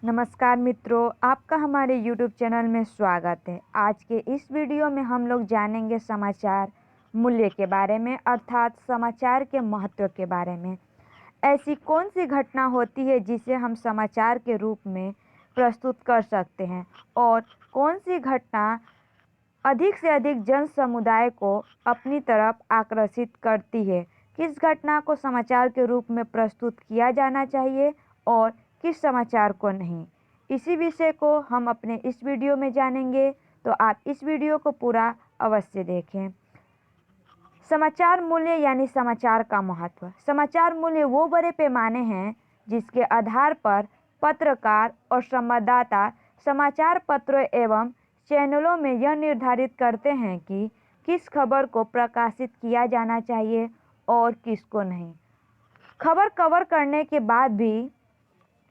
नमस्कार मित्रों, आपका हमारे YouTube चैनल में स्वागत है। आज के इस वीडियो में हम लोग जानेंगे समाचार मूल्य के बारे में, अर्थात समाचार के महत्व के बारे में। ऐसी कौन सी घटना होती है जिसे हम समाचार के रूप में प्रस्तुत कर सकते हैं और कौन सी घटना अधिक से अधिक जन समुदाय को अपनी तरफ आकर्षित करती है। किस घटना को समाचार के रूप में प्रस्तुत किया जाना चाहिए और किस समाचार को नहीं, इसी विषय को हम अपने इस वीडियो में जानेंगे, तो आप इस वीडियो को पूरा अवश्य देखें। समाचार मूल्य यानी समाचार का महत्व। समाचार मूल्य वो बड़े पैमाने हैं जिसके आधार पर पत्रकार और संवाददाता समाचार पत्रों एवं चैनलों में यह निर्धारित करते हैं कि किस खबर को प्रकाशित किया जाना चाहिए और किसको नहीं। खबर कवर करने के बाद भी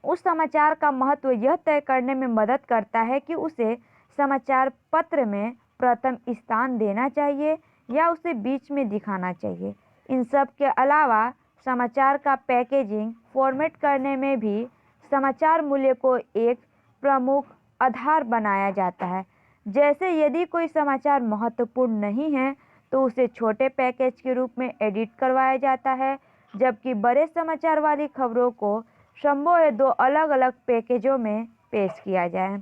उस समाचार का महत्व यह तय करने में मदद करता है कि उसे समाचार पत्र में प्रथम स्थान देना चाहिए या उसे बीच में दिखाना चाहिए। इन सब के अलावा समाचार का पैकेजिंग फॉर्मेट करने में भी समाचार मूल्य को एक प्रमुख आधार बनाया जाता है। जैसे यदि कोई समाचार महत्वपूर्ण नहीं है तो उसे छोटे पैकेज के रूप में एडिट करवाया जाता है, जबकि बड़े समाचार वाली खबरों को संभव है दो अलग अलग पैकेजों में पेश किया जाए।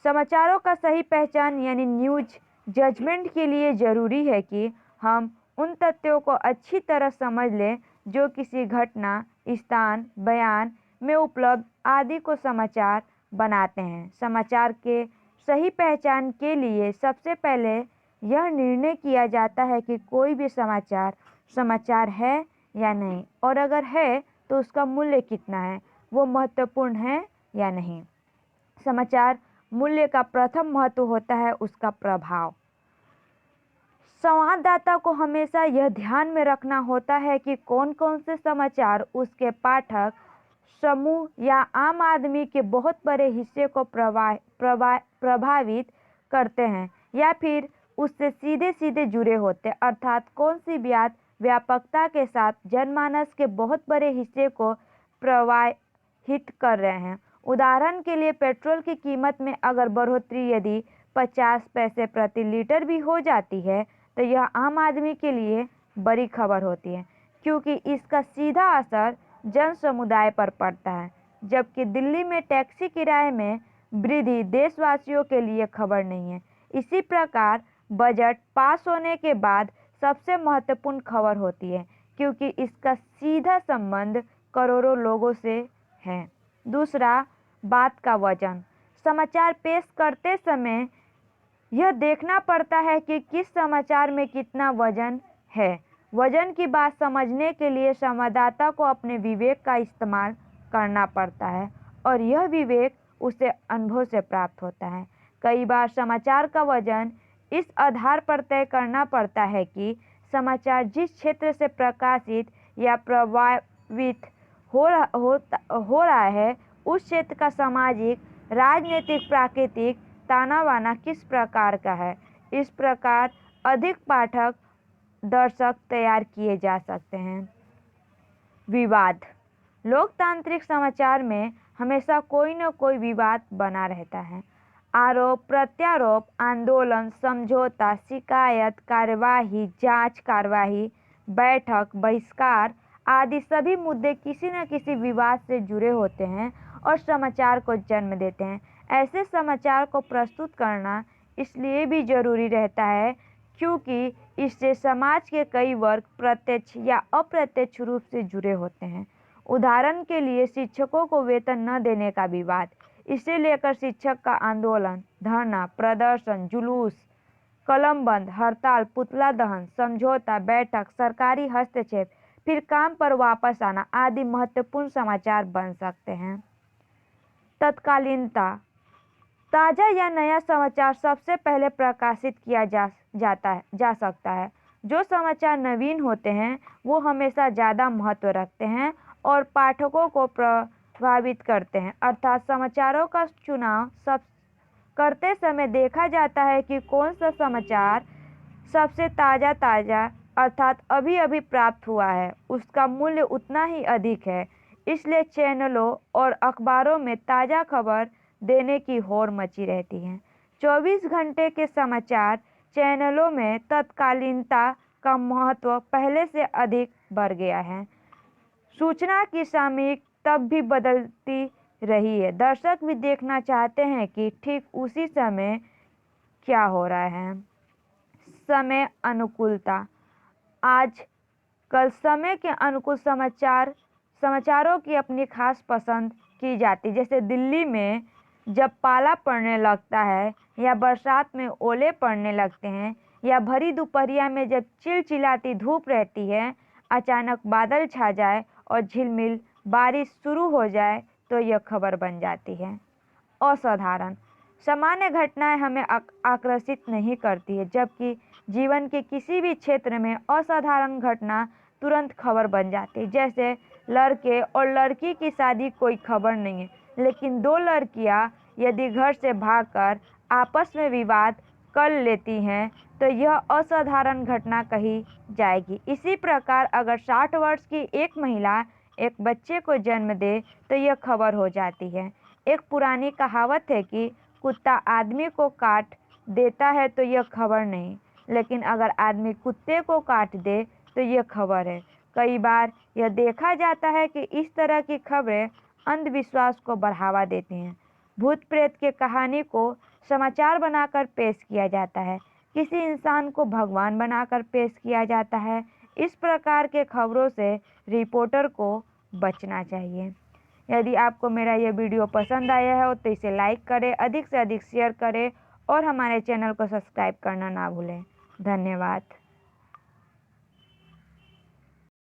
समाचारों का सही पहचान यानी न्यूज जजमेंट के लिए ज़रूरी है कि हम उन तथ्यों को अच्छी तरह समझ लें जो किसी घटना, स्थान, बयान में उपलब्ध आदि को समाचार बनाते हैं। समाचार के सही पहचान के लिए सबसे पहले यह निर्णय किया जाता है कि कोई भी समाचार समाचार है या नहीं, और अगर है तो उसका मूल्य कितना है, वो महत्वपूर्ण है या नहीं। समाचार मूल्य का प्रथम महत्व होता है उसका प्रभाव। संवाददाता को हमेशा यह ध्यान में रखना होता है कि कौन कौन से समाचार उसके पाठक समूह या आम आदमी के बहुत बड़े हिस्से को प्रभावित करते हैं या फिर उससे सीधे सीधे जुड़े होते हैं, अर्थात कौन सी बात व्यापकता के साथ जनमानस के बहुत बड़े हिस्से को प्रभावित कर रहे हैं। उदाहरण के लिए पेट्रोल की कीमत में अगर बढ़ोतरी यदि 50 पैसे प्रति लीटर भी हो जाती है तो यह आम आदमी के लिए बड़ी खबर होती है, क्योंकि इसका सीधा असर जन समुदाय पर पड़ता है। जबकि दिल्ली में टैक्सी किराए में वृद्धि देशवासियों के लिए खबर नहीं है। इसी प्रकार बजट पास होने के बाद सबसे महत्वपूर्ण खबर होती है, क्योंकि इसका सीधा संबंध करोड़ों लोगों से है। दूसरा, बात का वजन। समाचार पेश करते समय यह देखना पड़ता है कि किस समाचार में कितना वजन है। वजन की बात समझने के लिए संवाददाता को अपने विवेक का इस्तेमाल करना पड़ता है, और यह विवेक उसे अनुभव से प्राप्त होता है। कई बार समाचार का वजन इस आधार पर तय करना पड़ता है कि समाचार जिस क्षेत्र से प्रकाशित या प्रभावित हो रहा है उस क्षेत्र का सामाजिक, राजनीतिक, प्राकृतिक ताना बाना किस प्रकार का है। इस प्रकार अधिक पाठक दर्शक तैयार किए जा सकते हैं। विवाद। लोकतांत्रिक समाचार में हमेशा कोई न कोई विवाद बना रहता है। आरोप प्रत्यारोप, आंदोलन, समझौता, शिकायत, कार्यवाही, जांच कार्यवाही, बैठक, बहिष्कार आदि सभी मुद्दे किसी न किसी विवाद से जुड़े होते हैं और समाचार को जन्म देते हैं। ऐसे समाचार को प्रस्तुत करना इसलिए भी जरूरी रहता है क्योंकि इससे समाज के कई वर्ग प्रत्यक्ष या अप्रत्यक्ष रूप से जुड़े होते हैं। उदाहरण के लिए शिक्षकों को वेतन न देने का विवाद, इसे लेकर शिक्षक का आंदोलन, धरना, प्रदर्शन, जुलूस, कलम बंद, हड़ताल, पुतला दहन, समझौता, बैठक, सरकारी हस्तक्षेप, फिर काम पर वापस आना आदि महत्वपूर्ण समाचार बन सकते हैं। तत्कालीनता। ताज़ा या नया समाचार सबसे पहले प्रकाशित किया जा सकता है। जो समाचार नवीन होते हैं वो हमेशा ज़्यादा महत्व रखते हैं और पाठकों को प्रभावित करते हैं। अर्थात समाचारों का चुनाव करते समय देखा जाता है कि कौन सा समाचार सबसे ताज़ा अर्थात अभी अभी प्राप्त हुआ है, उसका मूल्य उतना ही अधिक है। इसलिए चैनलों और अखबारों में ताज़ा खबर देने की होड़ मची रहती है। 24 घंटे के समाचार चैनलों में तत्कालीनता का महत्व पहले से अधिक बढ़ गया है। सूचना की सामयिक तब भी बदलती रही है। दर्शक भी देखना चाहते हैं कि ठीक उसी समय क्या हो रहा है। समय अनुकूलता। आज कल समय के अनुकूल समाचारों की अपनी खास पसंद की जाती। जैसे दिल्ली में जब पाला पड़ने लगता है या बरसात में ओले पड़ने लगते हैं या भरी दोपहरिया में जब चिलचिलाती धूप रहती है, अचानक बादल छा जाए और झिलमिल बारिश शुरू हो जाए तो यह खबर बन जाती है। असाधारण। सामान्य घटनाएं हमें आकर्षित नहीं करती है, जबकि जीवन के किसी भी क्षेत्र में असाधारण घटना तुरंत खबर बन जाती है। जैसे लड़के और लड़की की शादी कोई खबर नहीं है, लेकिन दो लड़कियां यदि घर से भागकर आपस में विवाद कर लेती हैं तो यह असाधारण घटना कही जाएगी। इसी प्रकार अगर 60 वर्ष की एक महिला एक बच्चे को जन्म दे तो यह खबर हो जाती है। एक पुरानी कहावत है कि कुत्ता आदमी को काट देता है तो यह खबर नहीं, लेकिन अगर आदमी कुत्ते को काट दे तो यह खबर है। कई बार यह देखा जाता है कि इस तरह की खबरें अंधविश्वास को बढ़ावा देती हैं। भूत प्रेत की कहानी को समाचार बनाकर पेश किया जाता है, किसी इंसान को भगवान बनाकर पेश किया जाता है। इस प्रकार के खबरों से रिपोर्टर को बचना चाहिए। यदि आपको मेरा यह वीडियो पसंद आया है तो इसे लाइक करें, अधिक से अधिक शेयर करें और हमारे चैनल को सब्सक्राइब करना ना भूलें। धन्यवाद।